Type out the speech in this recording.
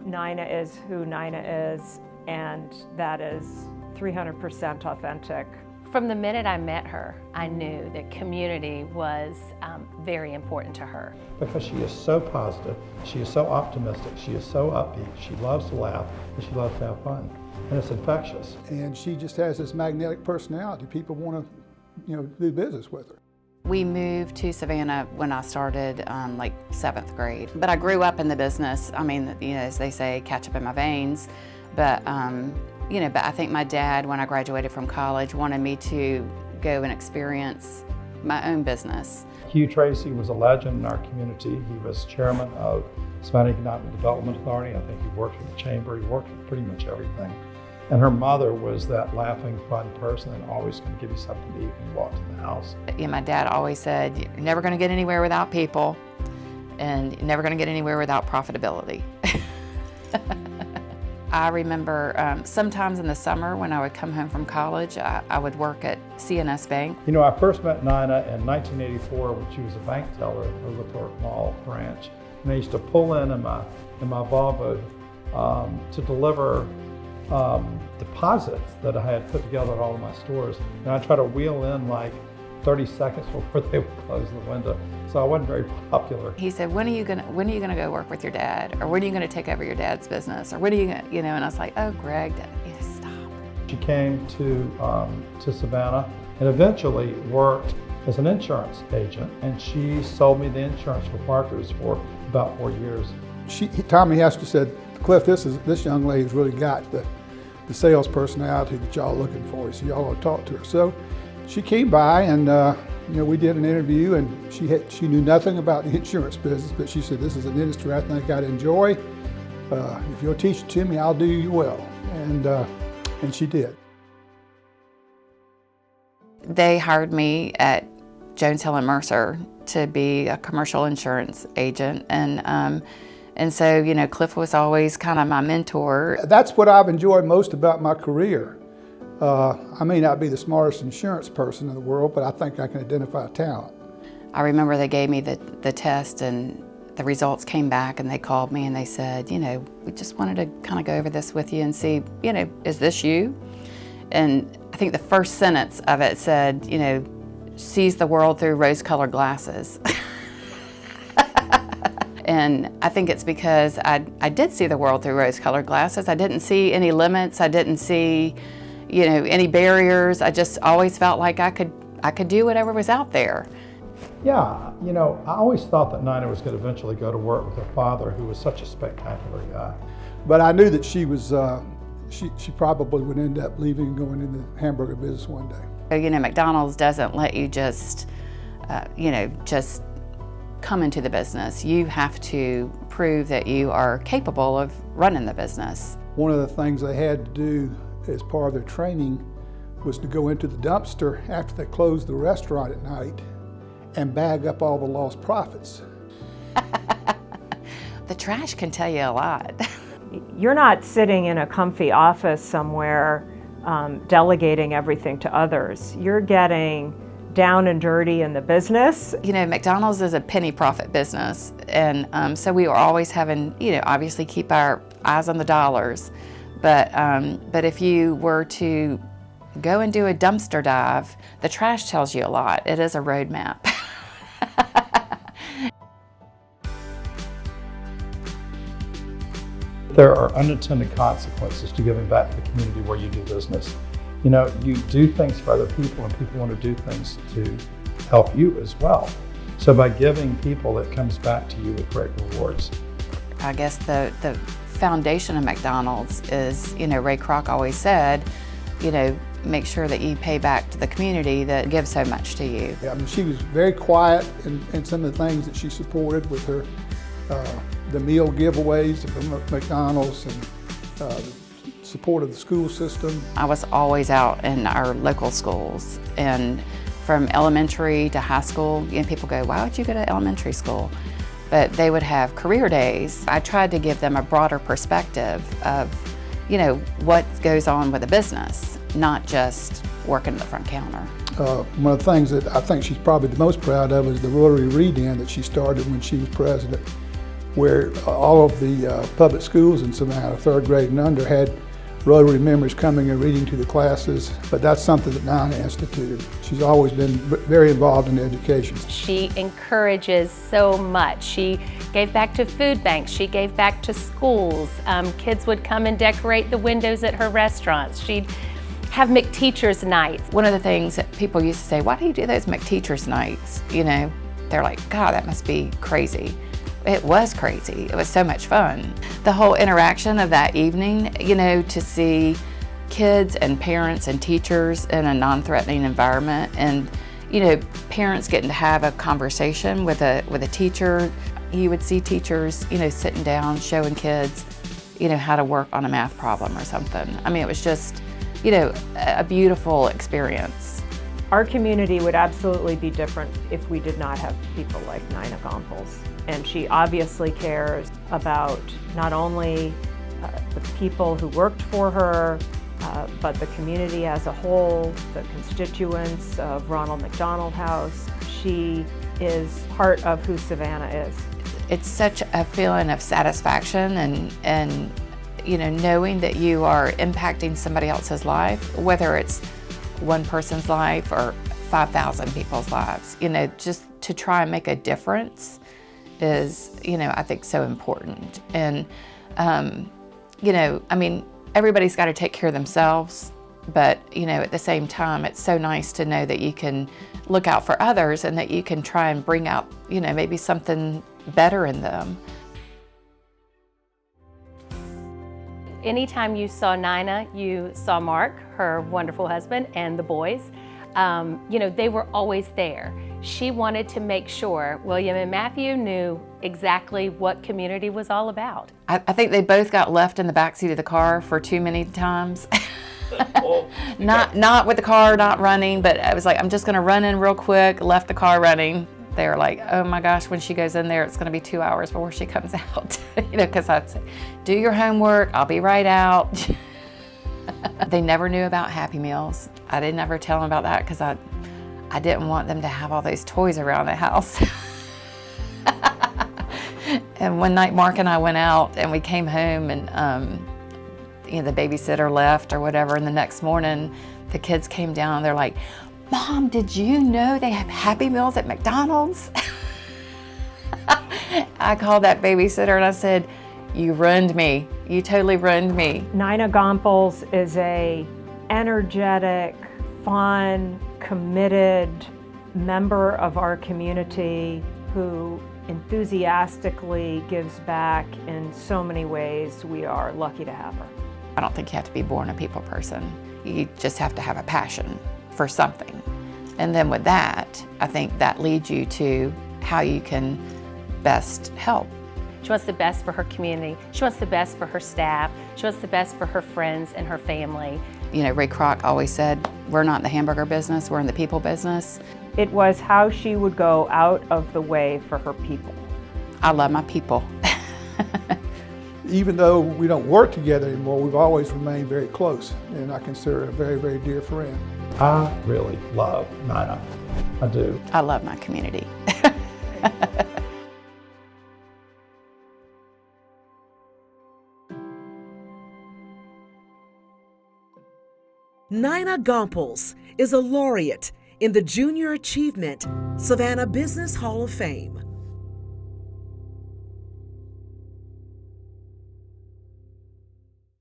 Nina is who Nina is, and that is 300% authentic. From the minute I met her, I knew that community was very important to her. Because she is so positive, she is so optimistic, she is so upbeat, she loves to laugh, and she loves to have fun. And it's infectious. And she just has this magnetic personality. People want to, do business with her. We moved to Savannah when I started like 7th grade. But I grew up in the business. I mean, as they say, catch up in my veins. But, but I think my dad, when I graduated from college, wanted me to go and experience my own business. Hugh Tracy was a legend in our community. He was chairman of Savannah Economic Development Authority. I think he worked with the chamber. He worked with pretty much everything. And her mother was that laughing, fun person and always going to give you something to eat when you walked in the house. My dad always said, you're never going to get anywhere without people, and you're never going to get anywhere without profitability. I remember sometimes in the summer when I would come home from college, I would work at C&S Bank. I first met Nina in 1984 when she was a bank teller at the Overthorpe Mall branch. And I used to pull in my Volvo to deliver deposits that I had put together at all of my stores. And I try to wheel in like 30 seconds before they would close the window. So I wasn't very popular. He said, when are you gonna go work with your dad? Or when are you gonna take over your dad's business? Or when are you gonna, and I was like, oh, Greg, stop. She came to Savannah and eventually worked as an insurance agent. And she sold me the insurance for Parker's for about 4 years. Tommy Hester said, Cliff, this young lady's really got the sales personality that y'all are looking for, so y'all want to talk to her. So she came by and we did an interview, and she knew nothing about the insurance business, but she said, this is an industry I think I'd enjoy. If you'll teach it to me, I'll do you well. And she did. They hired me at Jones, Hill & Mercer to be a commercial insurance agent, and so, Cliff was always kind of my mentor. That's what I've enjoyed most about my career. I may not be the smartest insurance person in the world, but I think I can identify talent. I remember they gave me the test, and the results came back, and they called me and they said, we just wanted to kind of go over this with you and see, is this you? And I think the first sentence of it said, sees the world through rose-colored glasses. And I think it's because I did see the world through rose-colored glasses. I didn't see any limits. I didn't see, any barriers. I just always felt like I could do whatever was out there. Yeah, I always thought that Nina was going to eventually go to work with her father, who was such a spectacular guy. But I knew that she was, she probably would end up leaving and going into the hamburger business one day. McDonald's doesn't let you just, just come into the business. You have to prove that you are capable of running the business. One of the things they had to do as part of their training was to go into the dumpster after they closed the restaurant at night and bag up all the lost profits. The trash can tell you a lot. You're not sitting in a comfy office somewhere delegating everything to others. You're getting down and dirty in the business. McDonald's is a penny profit business, and so we were always having, obviously keep our eyes on the dollars. But if you were to go and do a dumpster dive, the trash tells you a lot. It is a roadmap. There are unintended consequences to giving back to the community where you do business. You do things for other people, and people want to do things to help you as well. So by giving people, it comes back to you with great rewards. I guess the foundation of McDonald's is, Ray Kroc always said, make sure that you pay back to the community that gives so much to you. Yeah, she was very quiet in some of the things that she supported with her, the meal giveaways from McDonald's and the support of the school system. I was always out in our local schools, and from elementary to high school, people go, why would you go to elementary school? But they would have career days. I tried to give them a broader perspective of, what goes on with a business, not just working at the front counter. One of the things that I think she's probably the most proud of is the Rotary Read-In that she started when she was president. where all of the public schools in Savannah, 3rd grade and under, had Rotary members coming and reading to the classes, but that's something that Nina instituted. She's always been very involved in education. She encourages so much. She gave back to food banks. She gave back to schools. Kids would come and decorate the windows at her restaurants. She'd have McTeacher's nights. One of the things that people used to say, why do you do those McTeacher's nights? You know, they're like, God, that must be crazy. It was crazy. It was so much fun. The whole interaction of that evening, you know, to see kids and parents and teachers in a non-threatening environment, and, you know, parents getting to have a conversation with a teacher. You would see teachers, you know, sitting down, showing kids, you know, how to work on a math problem or something. I mean, it was just, you know, a beautiful experience. Our community would absolutely be different if we did not have people like Nina Gompels. And she obviously cares about not only the people who worked for her, but the community as a whole, the constituents of Ronald McDonald House. She is part of who Savannah is. It's such a feeling of satisfaction and you know, knowing that you are impacting somebody else's life, whether it's one person's life or 5,000 people's lives. You know, just to try and make a difference is, you know, I think so important. And, you know, I mean, everybody's got to take care of themselves, but, you know, at the same time, it's so nice to know that you can look out for others and that you can try and bring out, you know, maybe something better in them. Anytime you saw Nina, you saw Mark, her wonderful husband, and the boys. You know, they were always there. She wanted to make sure William and Matthew knew exactly what community was all about. I think they both got left in the backseat of the car for too many times. Not with the car, not running, but I was like, I'm just gonna run in real quick, left the car running. They were like, oh my gosh, when she goes in there, it's gonna be 2 hours before she comes out. You know, because I'd say, do your homework, I'll be right out. They never knew about Happy Meals. I didn't ever tell them about that because I didn't want them to have all those toys around the house. And one night Mark and I went out and we came home and you know, the babysitter left or whatever, and the next morning the kids came down and they're like, Mom, did you know they have Happy Meals at McDonald's? I called that babysitter and I said, you ruined me. You totally ruined me. Nina Gompels is a energetic, fun, committed member of our community who enthusiastically gives back in so many ways. We are lucky to have her. I don't think you have to be born a people person. You just have to have a passion for something. And then with that, I think that leads you to how you can best help. She wants the best for her community. She wants the best for her staff. She wants the best for her friends and her family. You know, Ray Kroc always said, we're not in the hamburger business, we're in the people business. It was how she would go out of the way for her people. I love my people. Even though we don't work together anymore, we've always remained very close, and I consider her a very, very dear friend. I really love Nina. I do. I love my community. Nina Gompels is a laureate in the Junior Achievement Savannah Business Hall of Fame.